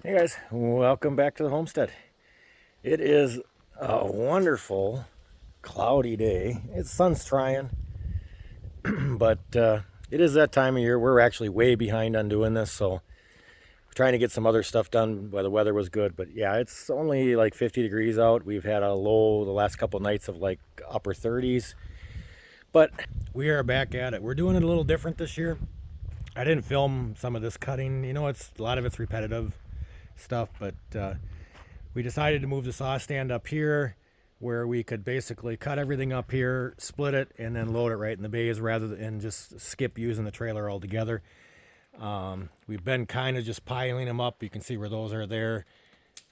Hey guys, welcome back to the homestead. It is a wonderful cloudy day. It's sun's trying, but it is that time of year. We're actually way behind on doing this, so we're trying to get some other stuff done while the weather was good. But yeah, it's only like 50 degrees out. We've had a low the last couple nights of like upper 30s, but we are back at it. We're doing it a little different this year. I didn't film some of this cutting. It's a lot of it's repetitive stuff, but we decided to move the saw stand up here where we could basically cut everything up here, split it, and then load it right in the bays rather than just skip using the trailer altogether. We've been kind of just piling them up. You can see where those are there.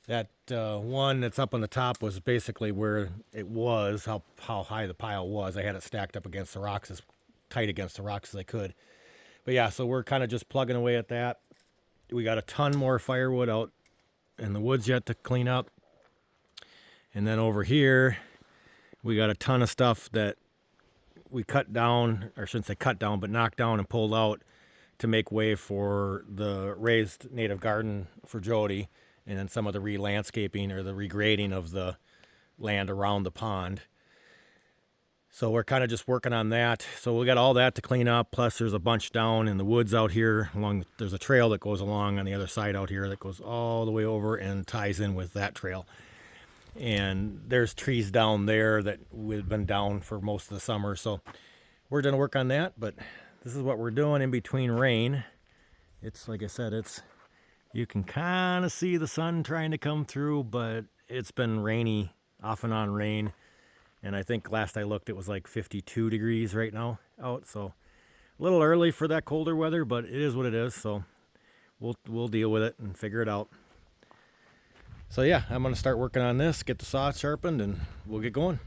That one that's up on the top was basically where it was, how high the pile was. I had it stacked up against the rocks, as tight against the rocks as I could. But yeah, so we're kind of just plugging away at that. We got a ton more firewood out in the woods yet to clean up. And then over here, we got a ton of stuff that we cut down, or I shouldn't say cut down, but knocked down and pulled out to make way for the raised native garden for Jody, and then some of the re-landscaping or the regrading of the land around the pond. So we're kind of just working on that. So we got all that to clean up. Plus there's a bunch down in the woods out here. There's a trail that goes along on the other side out here that goes all the way over and ties in with that trail. And there's trees down there that we've been down for most of the summer. So we're going to work on that. But this is what we're doing in between rain. It's like I said, you can kind of see the sun trying to come through, but it's been rainy, off and on rain. And I think last I looked, it was like 52 degrees right now out. So a little early for that colder weather, but it is what it is. So we'll deal with it and figure it out. So yeah, I'm going to start working on this, get the saw sharpened, and we'll get going.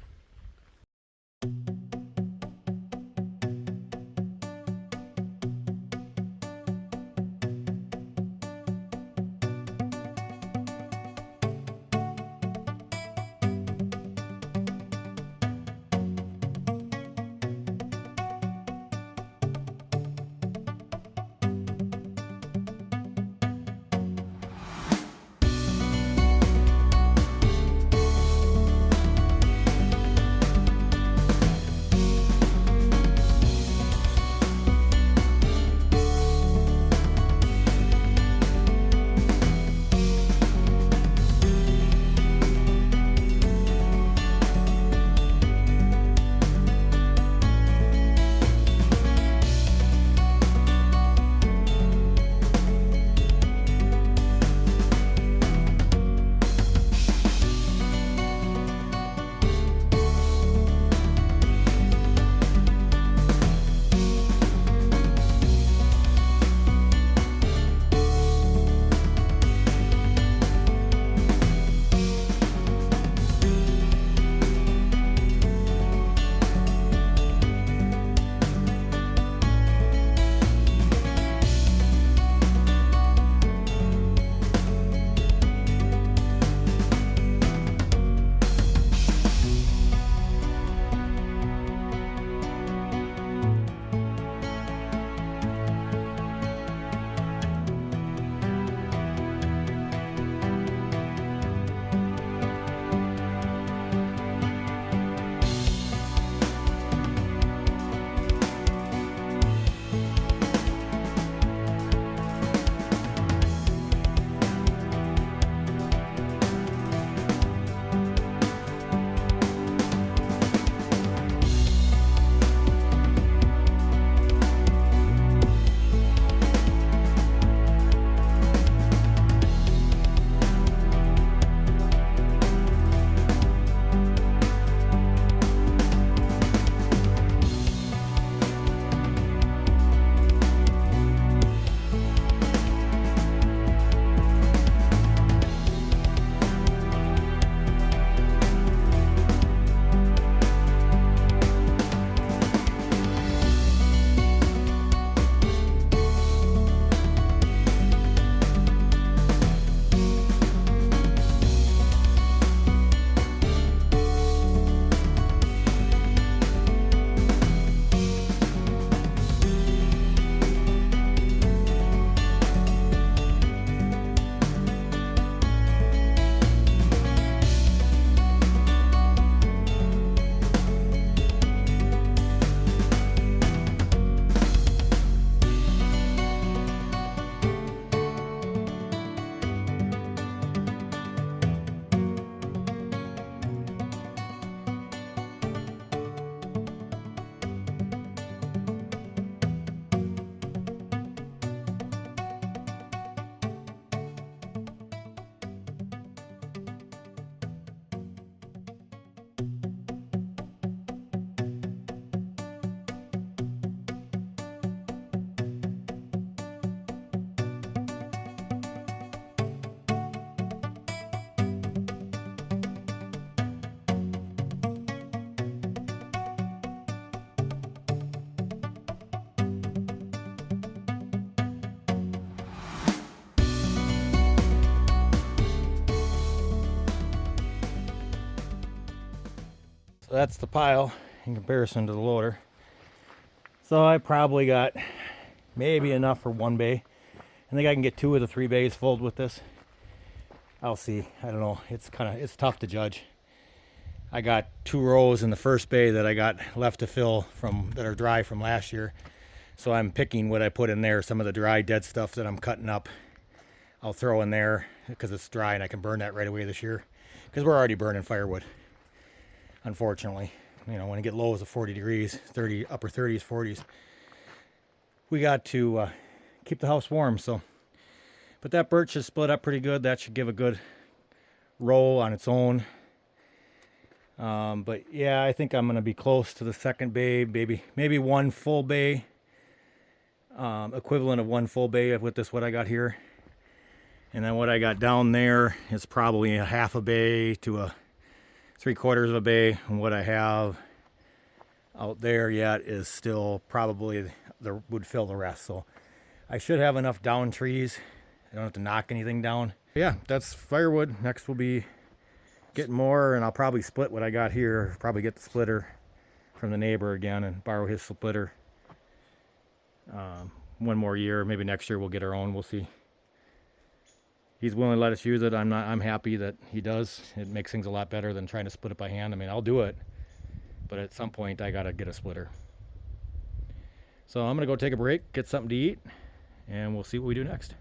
So that's the pile in comparison to the loader. So I probably got maybe enough for one bay. I think I can get 2 of the 3 bays filled with this. I'll see. I don't know. It's tough to judge. I got 2 rows in the first bay that I got left to fill that are dry from last year. So I'm picking what I put in there. Some of the dry dead stuff that I'm cutting up, I'll throw in there because it's dry and I can burn that right away this year. Because we're already burning firewood, unfortunately. You know, when you get lows of 40 degrees, upper 30s, 40s, we got to keep the house warm. So, but that birch is split up pretty good. That should give a good roll on its own. But yeah, I think I'm going to be close to the second bay, maybe 1 full bay, equivalent of 1 full bay with what I got here. And then what I got down there is probably a half a bay to a 3/4 of a bay. And what I have out there yet is still probably would fill the rest. So I should have enough down trees. I don't have to knock anything down. Yeah, that's firewood. Next will be getting more, and I'll probably split what I got here. Probably get the splitter from the neighbor again and borrow his splitter. One more year, maybe next year we'll get our own. We'll see. He's willing to let us use it. I'm happy that he does. It makes things a lot better than trying to split it by hand. I mean, I'll do it, but at some point I gotta get a splitter. So I'm gonna go take a break, get something to eat, and we'll see what we do next.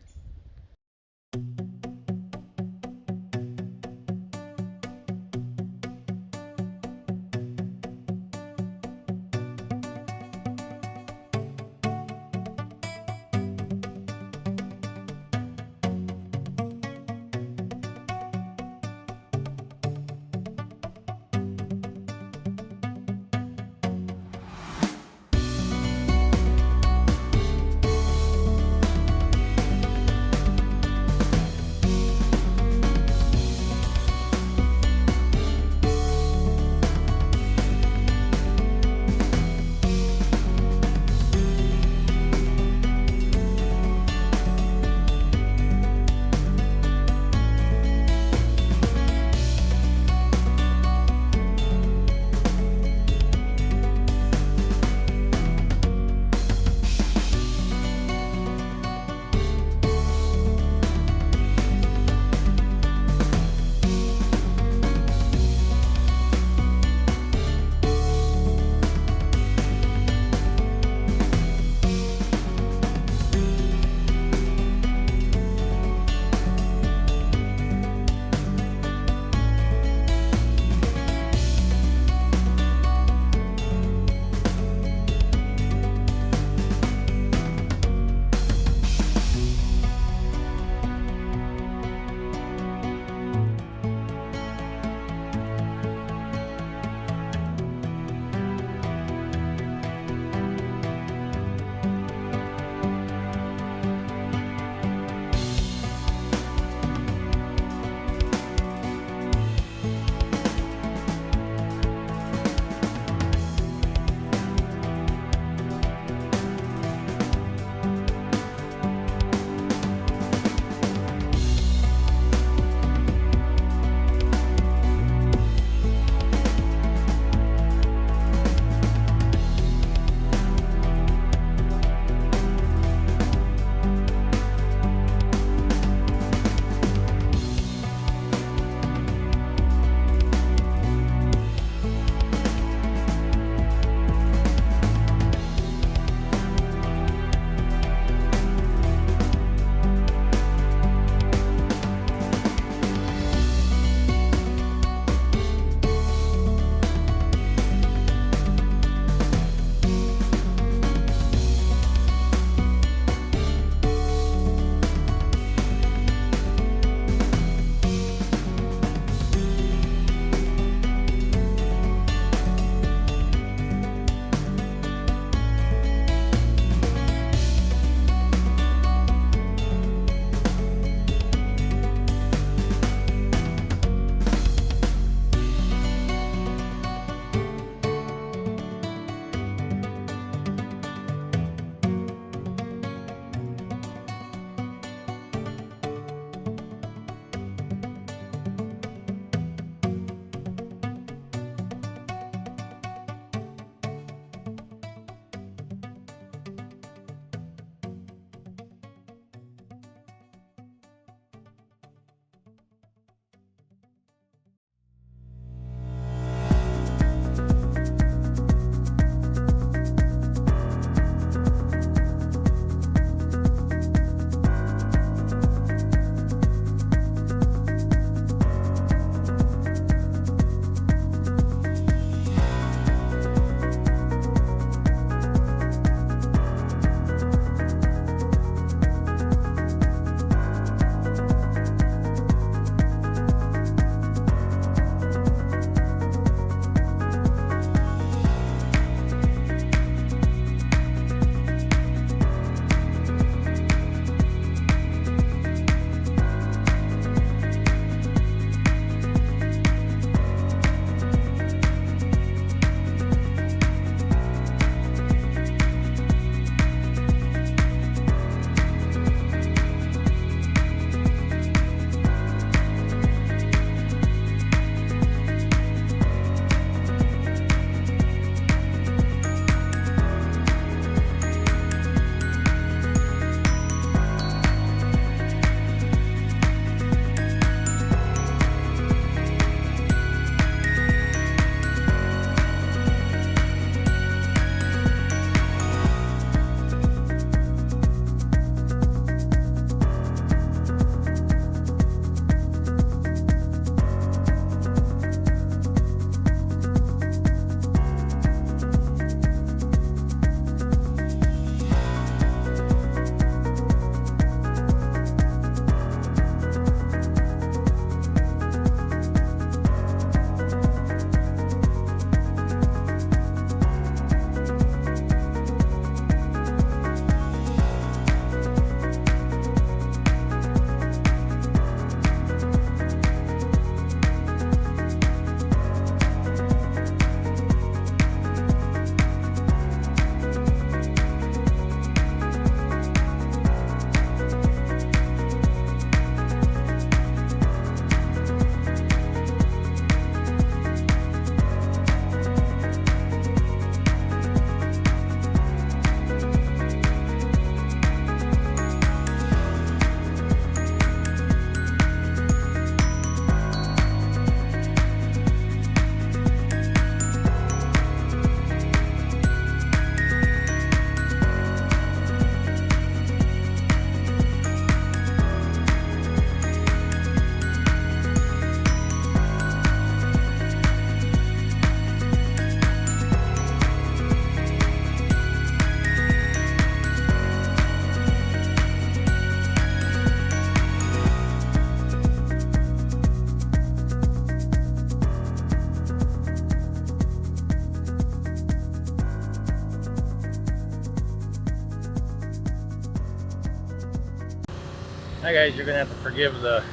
Hi guys, you're gonna have to forgive the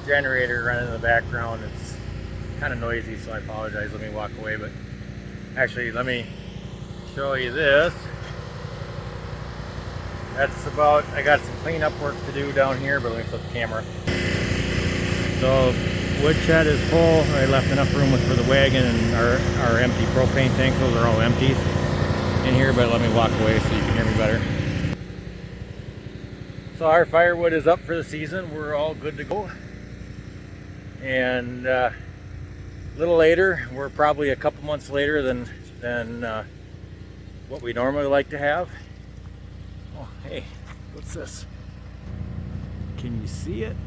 generator running in the background. It's kind of noisy, so I apologize. Let me walk away, but actually let me show you this. That's about, I got some cleanup work to do down here, but let me flip the camera. So woodshed is full. I left enough room for the wagon and our empty propane tanks. Those are all empties in here, but let me walk away so you can hear me better. So our firewood is up for the season. We're all good to go. And a little later, we're probably a couple months later than what we normally like to have. Oh, hey, what's this? Can you see it?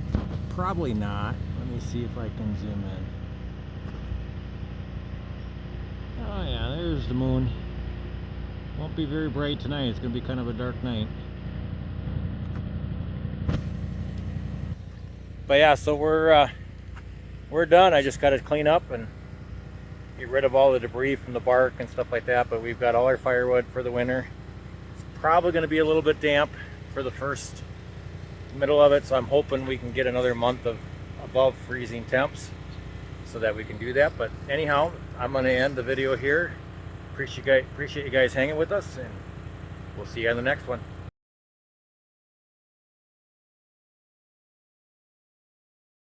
Probably not. Let me see if I can zoom in. Oh yeah, there's the moon. Won't be very bright tonight. It's going to be kind of a dark night. But yeah, so we're done. I just got to clean up and get rid of all the debris from the bark and stuff like that. But we've got all our firewood for the winter. It's probably going to be a little bit damp for the first middle of it, so I'm hoping we can get another month of above freezing temps so that we can do that. But anyhow, I'm going to end the video here. Appreciate you guys hanging with us, and we'll see you on the next one.